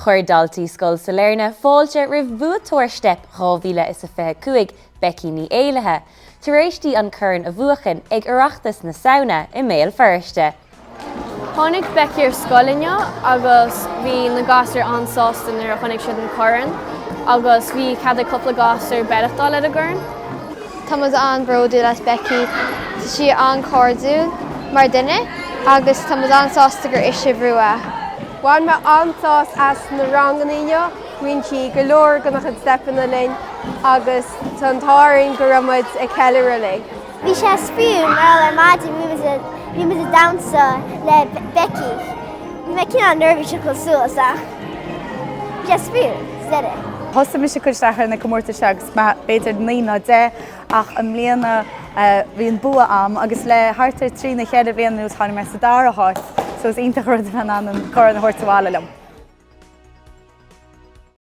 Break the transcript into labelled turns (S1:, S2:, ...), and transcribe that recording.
S1: Chuir daltaí scoil sa Léirne fáilte roimh Buaiteoir Steip 2025 Becky ní éilethe. Tar éis tí an churn a bhuachan ag oireachtas na saona I méil firste.
S2: Tháinig Becky ar scoilinne agus bhí na gasar ansásta ar a tháinig siad an chorann agus bhí cad a cúpla gasar bearachtáil ar a gcuireann.
S3: Tá an bródú leis Becky si an cordú mar duine agus tá ansásta gur isise bhrua.
S4: Bhain me ansás as na ranganíine, bhain si go leor go nach an stepan na linn agus tantáirn go ramuid ag ceile le.
S5: Bhí sé spúr mar le máide bhí me a dansa le Becky. Bhí me cin an nervhí se go suasa. Bhí sé spúr, stead.
S6: Thosa me se chuisteachar na comórta seagus beidir 9 ach an mbliana bhí an bua am agus le hartar trí na chead a bhíon nó tháinig me sa dara háit, so is ionta chuir an chorann na hortahála lem.